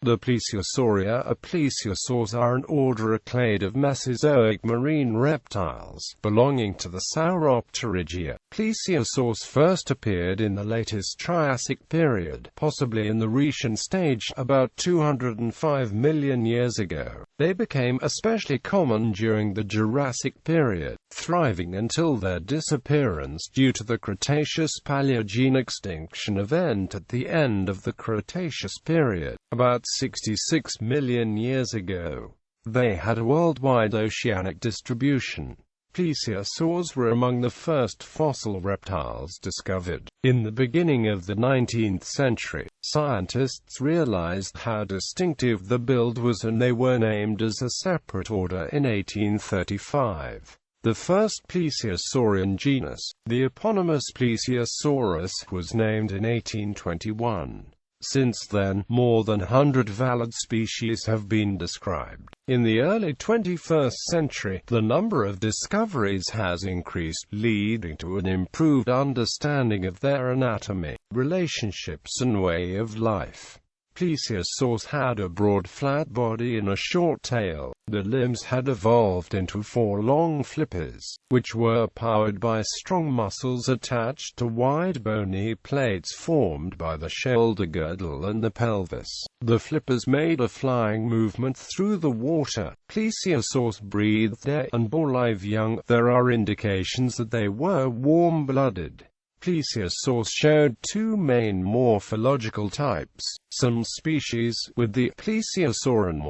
The Plesiosauria.Plesiosaurs are an order, a clade of Mesozoic marine reptiles, belonging to the Sauropterygia.Plesiosaurs first appeared in the latest Triassic Period, possibly in the Rhaetian stage, about 205 million years ago. They became especially common during the Jurassic Period, thriving until their disappearance due to the Cretaceous Paleogene extinction event at the end of the Cretaceous Period, about 66 million years ago. They had a worldwide oceanic distribution. Plesiosaurs were among the first fossil reptiles discovered. In the beginning of the 19th century, scientists realized how distinctive the build was and they were named as a separate order in 1835. The first plesiosaurian genus, the eponymous Plesiosaurus, was named in 1821. Since then, more than 100 valid species have been described. In the early 21st century, the number of discoveries has increased, leading to an improved understanding of their anatomy, relationships and way of life. Plesiosaurs had a broad flat body and a short tail. The limbs had evolved into 4 long flippers, which were powered by strong muscles attached to wide bony plates formed by the shoulder girdle and the pelvis. The flippers made a flying movement through the water. Plesiosaurs breathed air and bore live young. There are indications that they were warm-blooded. Plesiosaurs showed 2 main morphological types. Some species, with the plesiosauran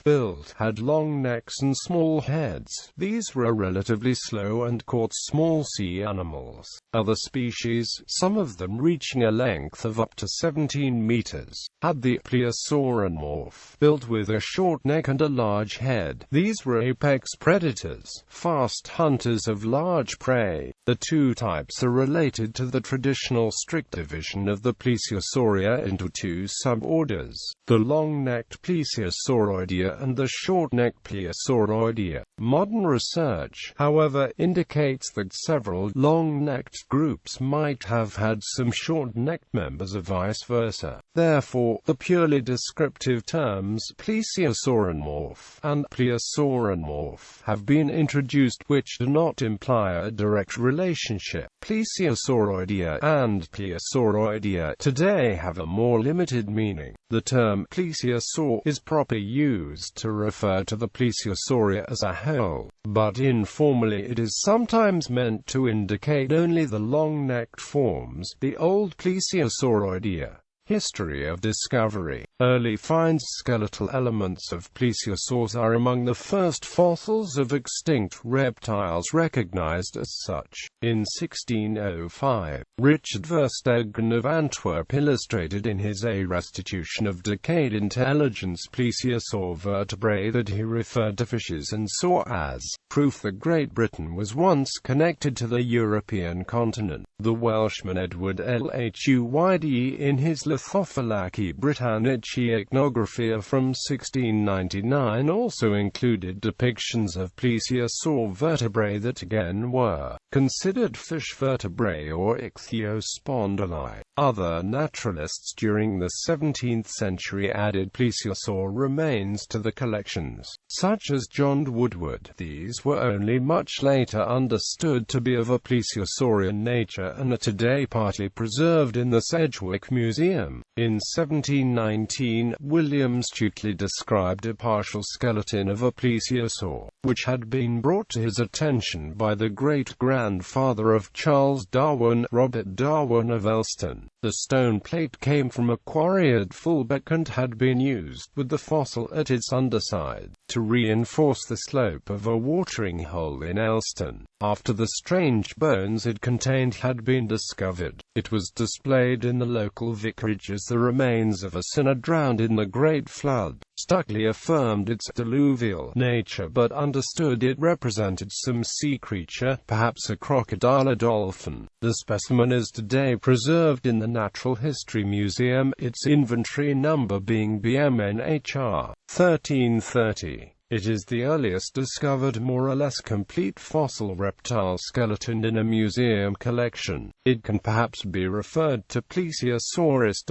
build, had long necks and small heads. These were relatively slow and caught small sea animals. Other species, some of them reaching a length of up to 17 meters, had the plesiosauran build with a short neck and a large head. These were apex predators, fast hunters of large prey. The 2 types are related to the traditional strict division of the Plesiosauria into 2 suborders, the long-necked Plesiosauroidea and the short-necked Plesiosauroidea. Modern research, however, indicates that several long-necked groups might have had some short-necked members or vice versa. Therefore, the purely descriptive terms Plesiosauran and Plesiosauran have been introduced, which do not imply a direct relationship. Plesiosauroidea and Plesiosauroidea today have a more limited meaning. The term plesiosaur is properly used to refer to the Plesiosauria as a whole, but informally it is sometimes meant to indicate only the long-necked forms, the old Plesiosauroidea. History of discovery. Early finds. Skeletal elements of plesiosaurs are among the first fossils of extinct reptiles recognized as such. In 1605, Richard Verstegen of Antwerp illustrated in his A Restitution of Decayed Intelligence plesiosaur vertebrae that he referred to fishes and saw as proof that Great Britain was once connected to the European continent. The Welshman Edward Lhuyd in his Lithophilaki Britannici Ethnographia from 1699 also included depictions of plesiosaur vertebrae that again were considered fish vertebrae or ichthyospondyli. Other naturalists during the 17th century added plesiosaur remains to the collections, such as John Woodward. These were only much later understood to be of a plesiosaurian nature and are today partly preserved in the Sedgwick Museum. In 1719, William Stukely described a partial skeleton of a plesiosaur, which had been brought to his attention by the great-grandfather of Charles Darwin, Robert Darwin of Elston. The stone plate came from a quarry at Fulbeck and had been used, with the fossil at its underside, to reinforce the slope of a watering hole in Elston. After the strange bones it contained had been discovered, it was displayed in the local vicarage as the remains of a sinner drowned in the Great Flood. Stukely affirmed its diluvial nature but understood it represented some sea creature, perhaps a crocodile or dolphin. The specimen is today preserved in the Natural History Museum, its inventory number being BMNHR 1330. It is the earliest discovered more or less complete fossil reptile skeleton in a museum collection. It can perhaps be referred to Plesiosaurus.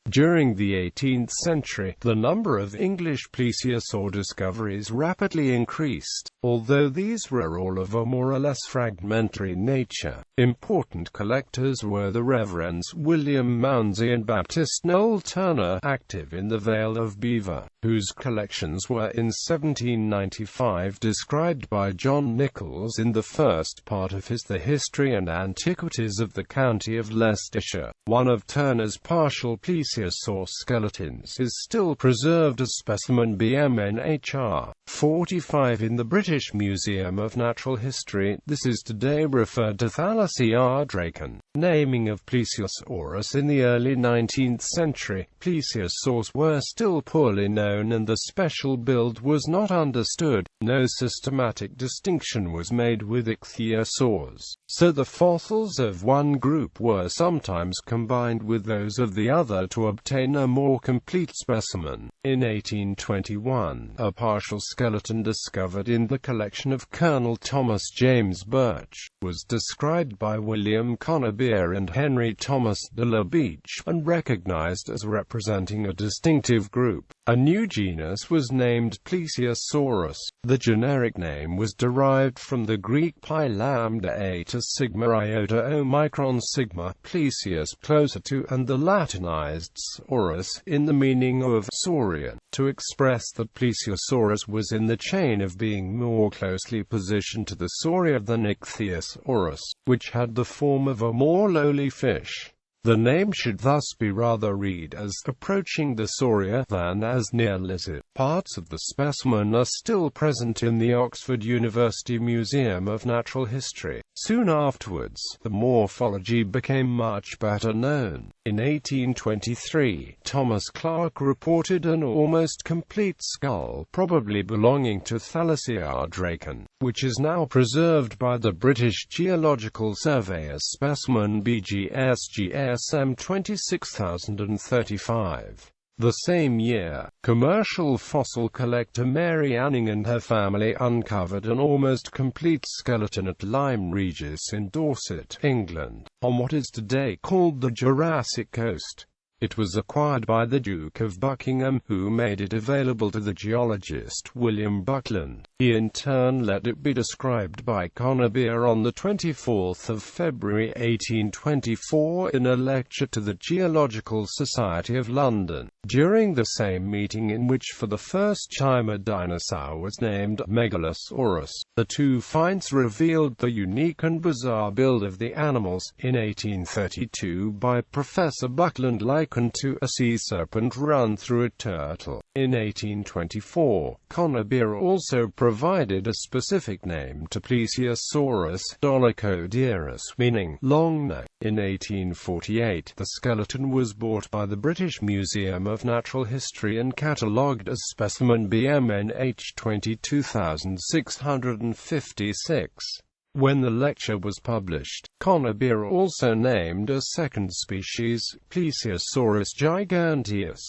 During the 18th century, the number of English plesiosaur discoveries rapidly increased, although these were all of a more or less fragmentary nature. Important collectors were the Reverends William Mounsey and Baptist Noel Turner, active in the Vale of Belvoir, whose collections were in 1795 described by John Nichols in the first part of his The History and Antiquities of the County of Leicestershire. One of Turner's partial plesiosaur skeletons is still preserved as specimen BMNHR 45 in the British Museum of Natural History. This is today referred to Thalassiardracan. Naming of Plesiosaurus in the early 19th century, plesiosaurs were still poorly known and the special build was not understood. No systematic distinction was made with ichthyosaurs, so the fossils of one group were sometimes combined with those of the other to obtain a more complete specimen. In 1821, a partial skeleton discovered in the collection of Colonel Thomas James Birch was described by William Conybeare and Henry Thomas de la Beach, and recognized as representing a distinctive group. A new genus was named Plesiosaurus. The generic name was derived from the Greek pi lambda eta sigma iota omicron sigma, plesios closer to, and the Latinized saurus in the meaning of saurian, to express that Plesiosaurus was in the chain of being more closely positioned to the sauria than Ichthyosaurus, which had the form of a more lowly fish. The name should thus be rather read as approaching the sauria than as near lizard. Parts of the specimen are still present in the Oxford University Museum of Natural History. Soon afterwards, the morphology became much better known. In 1823, Thomas Clark reported an almost complete skull, probably belonging to Thalassiardracan, which is now preserved by the British Geological Survey as specimen BGS-GSM 26035. The same year, commercial fossil collector Mary Anning and her family uncovered an almost complete skeleton at Lyme Regis in Dorset, England, on what is today called the Jurassic Coast. It was acquired by the Duke of Buckingham, who made it available to the geologist William Buckland. He in turn let it be described by Conybeare on 24 February 1824 in a lecture to the Geological Society of London. During the same meeting in which for the first time a dinosaur was named Megalosaurus, the two finds revealed the unique and bizarre build of the animals. In 1832 by Professor Buckland likened to a sea serpent run through a turtle. In 1824, Conybeare also provided a specific name to Plesiosaurus dolichoderus, meaning long neck. In 1848, the skeleton was bought by the British Museum of Natural History and catalogued as specimen BMNH 22656. When the lecture was published, Conybeare also named a second species, Plesiosaurus giganteus.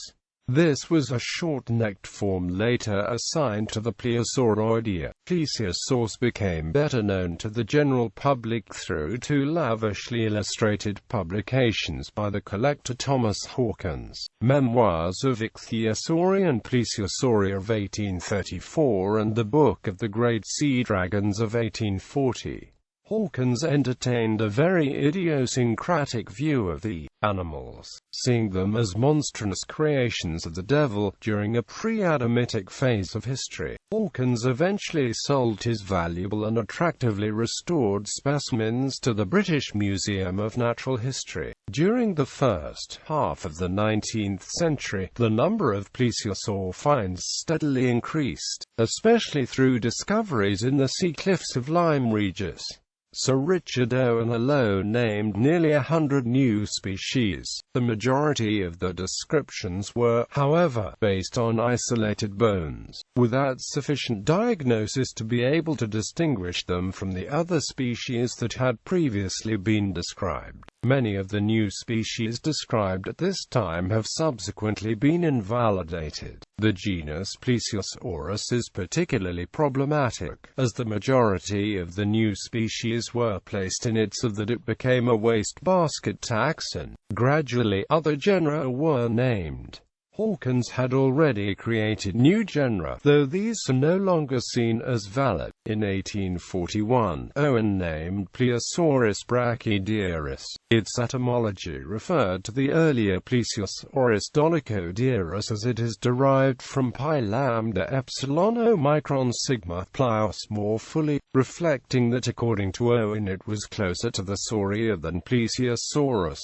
This was a short-necked form later assigned to the Pleosauroidea. Plesiosaurs became better known to the general public through two lavishly illustrated publications by the collector Thomas Hawkins, Memoirs of Ichthyosauria and Plesiosauria of 1834 and the Book of the Great Sea Dragons of 1840. Hawkins entertained a very idiosyncratic view of the animals, seeing them as monstrous creations of the devil during a pre-Adamitic phase of history. Hawkins eventually sold his valuable and attractively restored specimens to the British Museum of Natural History. During the first half of the 19th century, the number of plesiosaur finds steadily increased, especially through discoveries in the sea cliffs of Lyme Regis. Sir Richard Owen alone named nearly 100 new species. The majority of the descriptions were, however, based on isolated bones, without sufficient diagnosis to be able to distinguish them from the other species that had previously been described. Many of the new species described at this time have subsequently been invalidated. The genus Plesiosaurus is particularly problematic, as the majority of the new species were placed in it so that it became a wastebasket taxon. Gradually, other genera were named. Hawkins had already created new genera, though these are no longer seen as valid. In 1841, Owen named Plesiosaurus brachydierus. Its etymology referred to the earlier Plesiosaurus dolichodierus, as it is derived from pi lambda epsilon omicron sigma plios more fully, reflecting that according to Owen it was closer to the sauria than Plesiosaurus.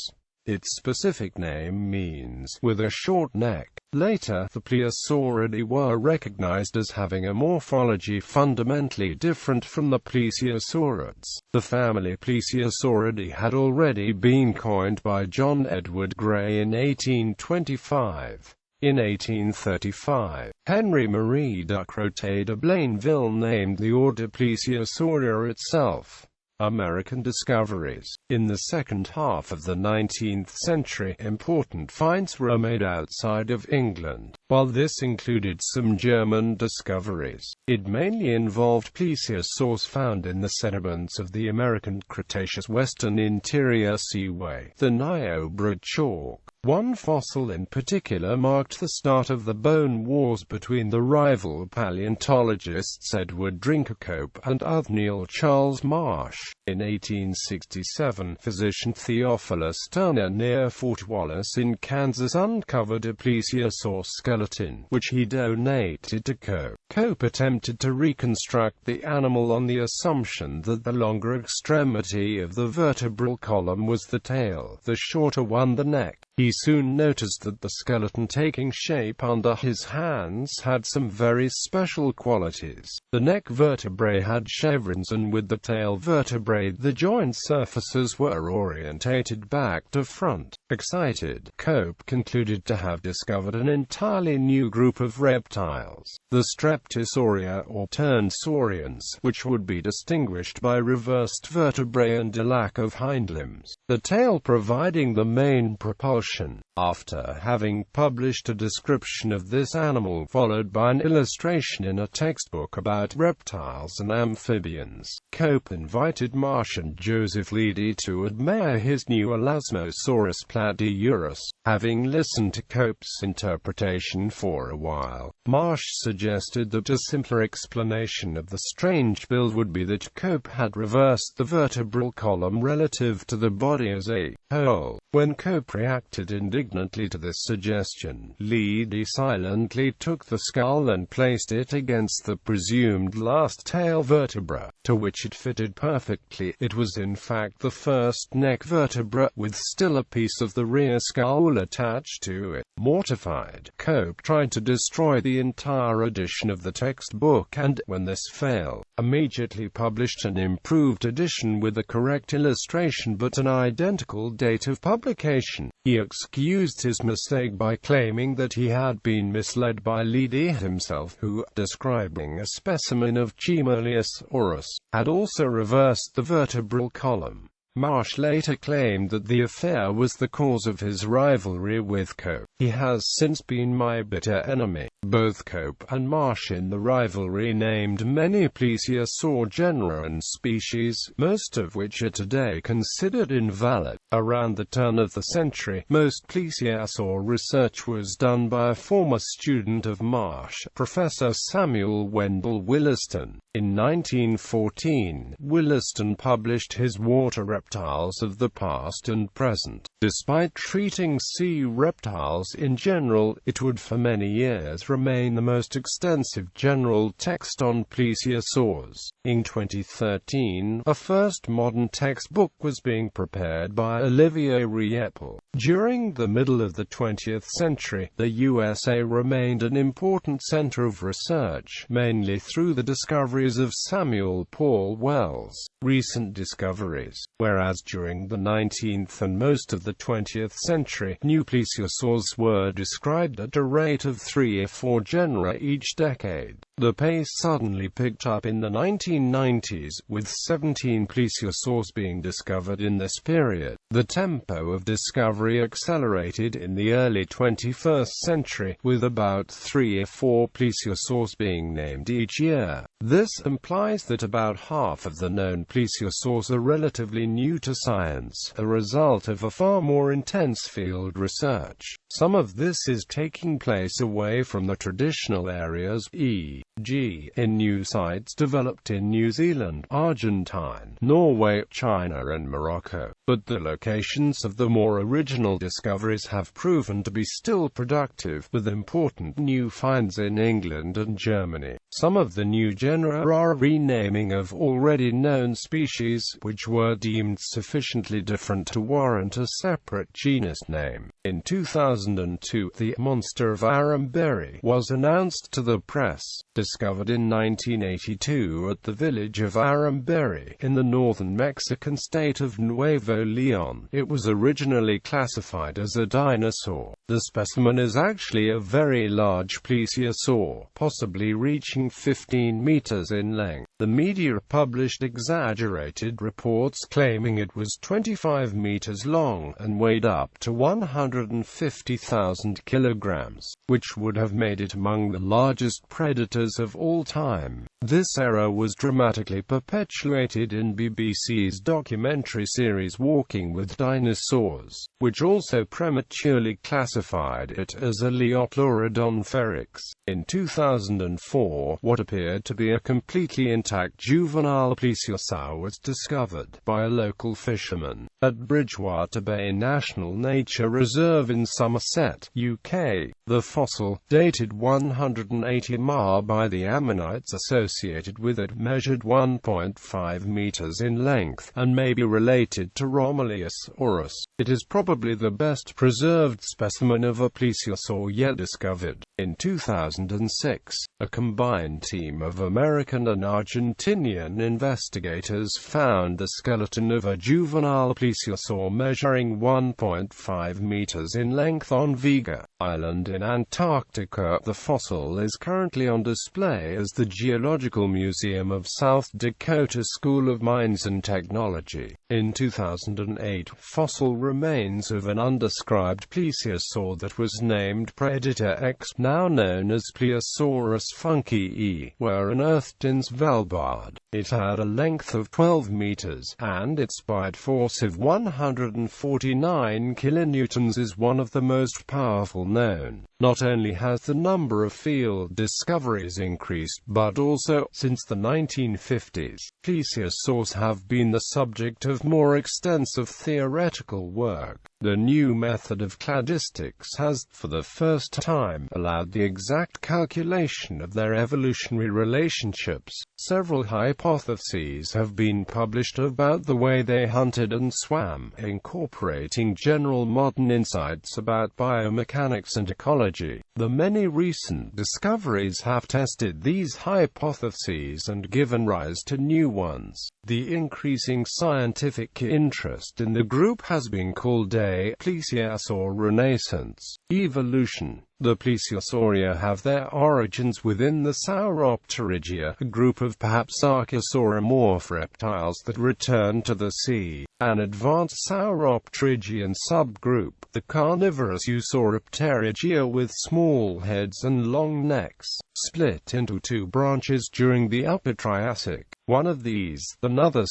Its specific name means with a short neck. Later, the Plesiosauridae were recognized as having a morphology fundamentally different from the Plesiosaurids. The family Plesiosauridae had already been coined by John Edward Gray in 1825. In 1835, Henry Marie Ducrotay de Blainville named the order Plesiosauria itself. American discoveries. In the second half of the 19th century, important finds were made outside of England. While this included some German discoveries, it mainly involved plesiosaurs found in the sediments of the American Cretaceous Western Interior Seaway, the Niobrara Chalk. One fossil in particular marked the start of the bone wars between the rival paleontologists Edward Drinker Cope and Othniel Charles Marsh. In 1867, physician Theophilus Turner near Fort Wallace in Kansas uncovered a plesiosaur skeleton, which he donated to Cope. Cope attempted to reconstruct the animal on the assumption that the longer extremity of the vertebral column was the tail, the shorter one the neck. He soon noticed that the skeleton taking shape under his hands had some very special qualities. The neck vertebrae had chevrons, and with the tail vertebrae the joint surfaces were orientated back to front. Excited, Cope concluded to have discovered an entirely new group of reptiles, the Streptosauria or turned saurians, which would be distinguished by reversed vertebrae and a lack of hindlimbs, the tail providing the main propulsion. After having published a description of this animal followed by an illustration in a textbook about reptiles and amphibians, Cope invited Marsh and Joseph Leidy to admire his new Elasmosaurus platyurus. Having listened to Cope's interpretation for a while, Marsh suggested that a simpler explanation of the strange build would be that Cope had reversed the vertebral column relative to the body as a whole. When Cope reacted indignantly to this suggestion, Leidy silently took the skull and placed it against the presumed last tail vertebra, to which it fitted perfectly. It was in fact the first neck vertebra, with still a piece of the rear skull attached to it. Mortified, Cope tried to destroy the entire edition of the textbook and, when this failed, immediately published an improved edition with the correct illustration but an identical date of publication. He excused his mistake by claiming that he had been misled by Leidy himself, who, describing a specimen of Chimoliosaurus, had also reversed the vertebral column. Marsh later claimed that the affair was the cause of his rivalry with Cope. He has since been my bitter enemy. Both Cope and Marsh in the rivalry named many plesiosaur genera and species, most of which are today considered invalid. Around the turn of the century, most plesiosaur research was done by a former student of Marsh, Professor Samuel Wendell Williston. In 1914, Williston published his Water Reptiles of the Past and Present. Despite treating sea reptiles in general, it would for many years remain the most extensive general text on plesiosaurs. In 2013, a first modern textbook was being prepared by Olivier Rieppel. During the middle of the 20th century, the USA remained an important center of research, mainly through the discoveries of Samuel Paul Wells. Recent discoveries, whereas during the 19th and most of the 20th century, new plesiosaurs were described at a rate of 3 or 4 genera each decade. The pace suddenly picked up in the 1990s, with 17 plesiosaurs being discovered in this period. The tempo of discovery accelerated in the early 21st century, with about 3 or 4 plesiosaurs being named each year. This implies that about half of the known plesiosaurs are relatively new to science, a result of a far more intense field research. Some of this is taking place away from the traditional areas, e.g., in new sites developed in New Zealand, Argentina, Norway, China and Morocco. But the locations of the more original discoveries have proven to be still productive, with important new finds in England and Germany. Some of the new genera are a renaming of already known species, which were deemed sufficiently different to warrant a separate genus name. In 2002, the monster of Aremberry was announced to the press. Discovered in 1982 at the village of Aremberry, in the northern Mexican state of Nuevo León, it was originally classified as a dinosaur. The specimen is actually a very large plesiosaur, possibly reaching 15 meters in length. The media published exaggerated reports claiming it was 25 meters long and weighed up to 150,000 kilograms, which would have made it among the largest predators of all time. This error was dramatically perpetuated in BBC's documentary series Walking with Dinosaurs, which also prematurely classified it as a Leopleurodon feryx. In 2004, what appeared to be a completely intact juvenile plesiosaur was discovered by a local fisherman at Bridgewater Bay National Nature Reserve in Somerset, UK. The fossil, dated 180 MA by the ammonites associated with it, measured 1.5 meters in length, and may be related to Romuliosaurus. It is probably the best preserved specimen of a plesiosaur yet discovered. In 2006, a combined team of American and Argentinian investigators found the skeleton of a juvenile plesiosaur measuring 1.5 meters in length on Vega Island in Antarctica. The fossil is currently on display as the Geological Museum of South Dakota School of Mines and Technology. In 2008, fossil remains of an undescribed plesiosaur that was named Predator X, now known as Plesiosaurus funkii, were unearthed in Svalbard. It had a length of 12 meters, and its bite force of 149 kilonewtons is one of the most powerful known. Not only has the number of field discoveries increased, but also, since the 1950s, plesiosaurs have been the subject of more extensive theoretical work. The new method of cladistics has, for the first time, allowed the exact calculation of their evolutionary relationships. Several hypotheses have been published about the way they hunted and swam, incorporating general modern insights about biomechanics and ecology. The many recent discoveries have tested these hypotheses and given rise to new ones. The increasing scientific interest in the group has been called a plesiosaur renaissance evolution. The Plesiosauria have their origins within the Sauropterygia, a group of perhaps archosauromorph reptiles that return to the sea. An advanced Sauropterygian subgroup, the carnivorous Sauropterygia with small heads and long necks, split into two branches during the Upper Triassic. One of these, the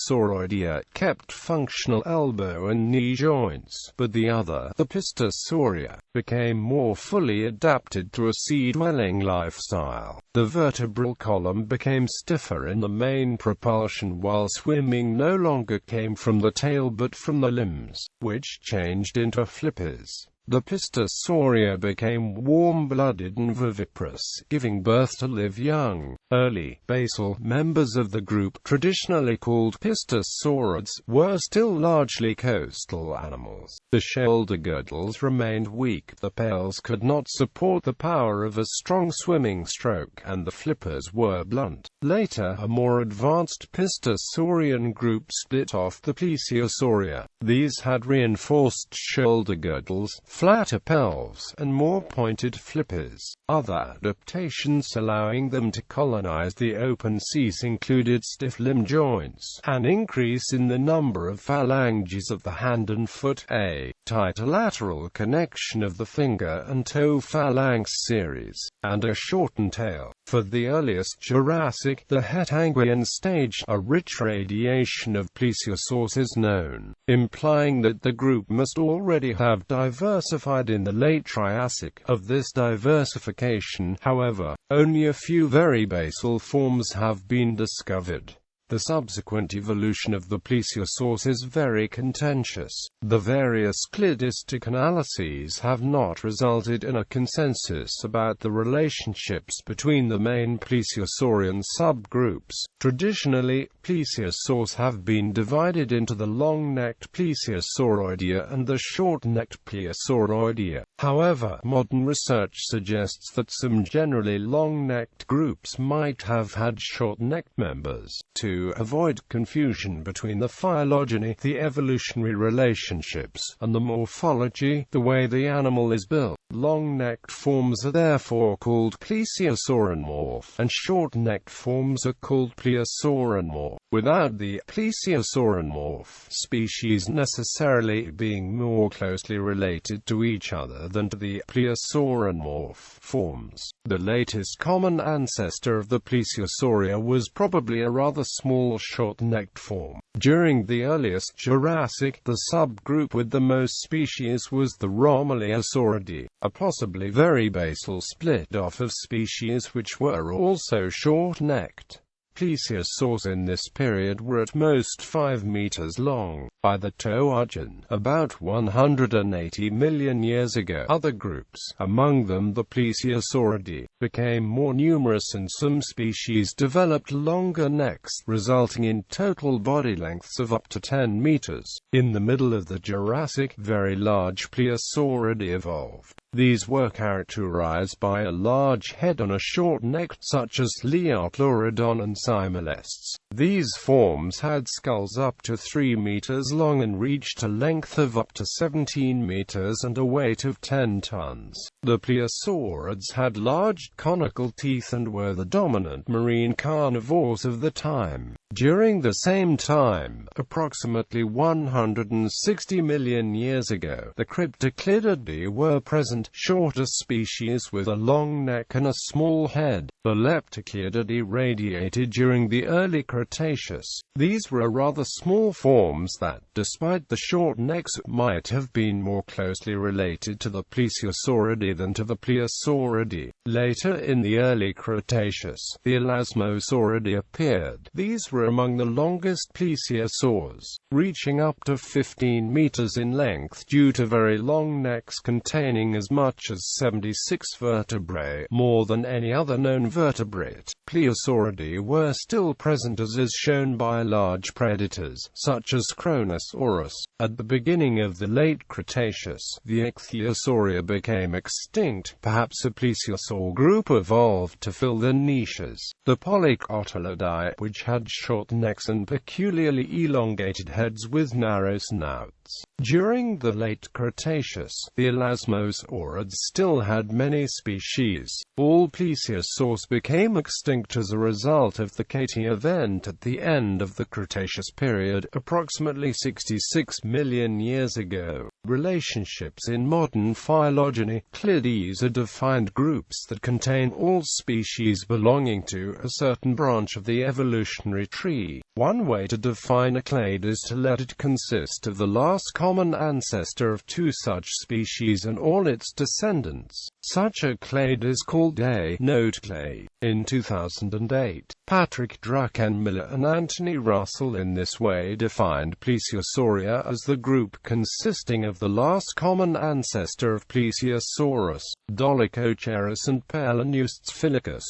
Sauroidea, kept functional elbow and knee joints, but the other, the Plesiosauria, became more fully adapted to a sea-dwelling lifestyle. The vertebral column became stiffer and the main propulsion while swimming no longer came from the tail but from the limbs, which changed into flippers. The Plesiosauria became warm-blooded and viviparous, giving birth to live young. Early, basal members of the group, traditionally called Plesiosaurids, were still largely coastal animals. The shoulder girdles remained weak, the pails could not support the power of a strong swimming stroke, and the flippers were blunt. Later, a more advanced Plesiosaurian group split off the Plesiosauria. These had reinforced shoulder girdles, flatter pelves, and more pointed flippers. Other adaptations allowing them to colonize the open seas included stiff limb joints, an increase in the number of phalanges of the hand and foot, a tighter lateral connection of the finger and toe phalanx series, and a shortened tail. For the earliest Jurassic, the Rhaetian stage, a rich radiation of plesiosaurs is known, implying that the group must already have diversified in the late Triassic. Of this diversification, however, only a few very basal forms have been discovered. The subsequent evolution of the plesiosaurs is very contentious. The various cladistic analyses have not resulted in a consensus about the relationships between the main plesiosaurian subgroups. Traditionally, plesiosaurs have been divided into the long-necked Plesiosauroidea and the short-necked Plesiosauridia. However, modern research suggests that some generally long-necked groups might have had short-necked members. To avoid confusion between the phylogeny, the evolutionary relationships, and the morphology, the way the animal is built, long-necked forms are therefore called plesiosaurimorph, and short-necked forms are called plesiosauromorph, without the plesiosaurimorph species necessarily being more closely related to each other than to the plesiosauromorph forms. The latest common ancestor of the Plesiosauria was probably a rather small short-necked form. During the earliest Jurassic, the subgroup with the most species was the Rhoetian, a possibly very basal split-off of species which were also short-necked. Plesiosaurs in this period were at most 5 meters long. By the Paleogene, about 180 million years ago, other groups, among them the Plesiosauridae, became more numerous and some species developed longer necks, resulting in total body lengths of up to 10 meters. In the middle of the Jurassic, very large Plesiosauridae evolved. These were characterized by a large head and a short neck, such as Leopleurodon and Cymelests. These forms had skulls up to 3 meters long and reached a length of up to 17 meters and a weight of 10 tons. The plesiosaurids had large conical teeth and were the dominant marine carnivores of the time. During the same time, approximately 160 million years ago, the Cryptoclididae were present, shorter species with a long neck and a small head. The Leptoclididae radiated during the early Cretaceous. These were rather small forms that, despite the short necks, might have been more closely related to the Plesiosauridae than to the Plesiosauridae. Later in the early Cretaceous, the Elasmosauridae appeared. These were among the longest plesiosaurs, reaching up to 15 meters in length due to very long necks containing as much as 76 vertebrae, more than any other known vertebrate. Plesiosauridae were still present, as is shown by large predators, such as Kronosaurus. At the beginning of the late Cretaceous, the Ichthyosauria became extinct. Perhaps a plesiosaur group evolved to fill the niches. The Polycotylidae, which had short necks and peculiarly elongated heads with narrow snouts. During the late Cretaceous, the Elasmosaurids still had many species. All plesiosaurs became extinct as a result of the Kati event at the end of the Cretaceous period, approximately 66 million years ago. Relationships in modern phylogeny. Clades are defined groups that contain all species belonging to a certain branch of the evolutionary tree. One way to define a clade is to let it consist of the last common ancestor of two such species and all its descendants. Such a clade is called a note clade. In 2008, Patrick Druckenmiller and Anthony Russell in this way defined Plesiosauria as the group consisting of the last common ancestor of Plesiosaurus, Dolichoceras and Peloneustes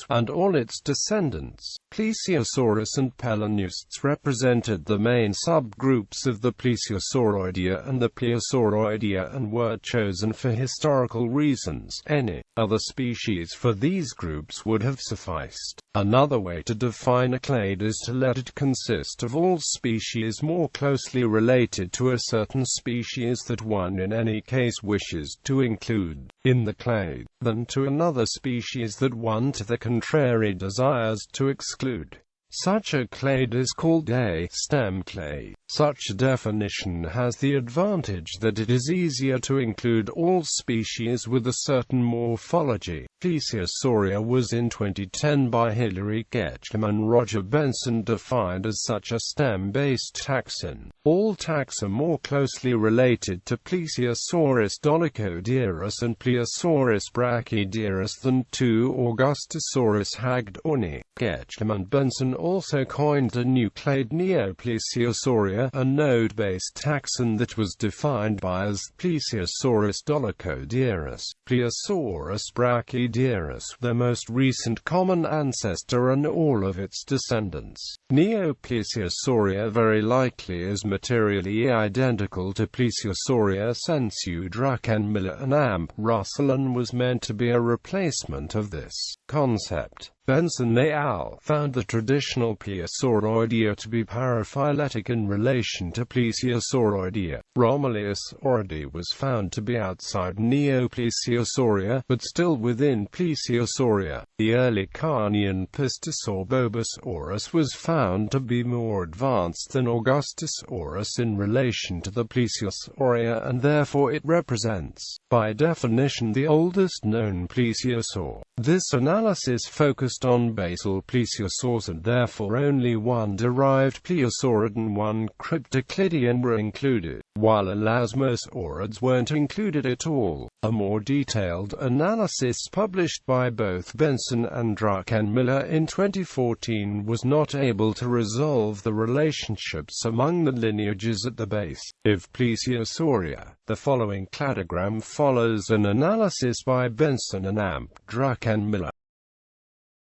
and all its descendants. Plesiosaurus and Peloneustes represented the main subgroups of the Plesiosauroidea and the Plesiosauridae and were chosen for historical reasons. End any other species for these groups would have sufficed. Another way to define a clade is to let it consist of all species more closely related to a certain species that one in any case wishes to include in the clade, than to another species that one to the contrary desires to exclude. Such a clade is called a stem clade. Such a definition has the advantage that it is easier to include all species with a certain morphology. Plesiosauria was in 2010 by Hilary Ketchum and Roger Benson defined as such a stem-based taxon. All taxa more closely related to Plesiosaurus dolichoderus and Plesiosaurus brachyderus than to Augustosaurus hagedorni. Ketchum and Benson also coined a new clade Neo-Plesiosauria, a node-based taxon that was defined by as Plesiosaurus dolichoderus, Plesiosaurus brachyderus, the most recent common ancestor, and all of its descendants. Neo-Plesiosauria very likely is materially identical to Plesiosauria sensu Druckenmiller and Amp. Russell and was meant to be a replacement of this concept. Benson et al. Found the traditional Plesiosauridia to be paraphyletic in relation to Plesiosauroidea. Romuliosauridae was found to be outside Neo-Plesiosauria, but still within Plesiosauria. The early Carnian Pistosaurbobosaurus was found to be more advanced than Augustosaurus in relation to the Plesiosauria, and therefore it represents, by definition, the oldest known plesiosaur. This analysis focused on basal plesiosaurs, and therefore only one derived plesiosaurid and one cryptoclidian were included, while elasmosaurids weren't included at all. A more detailed analysis published by both Benson and Druckenmiller in 2014 was not able to resolve the relationships among the lineages at the base of Plesiosauria. The following cladogram follows an analysis by Benson and Amp. Druckenmiller.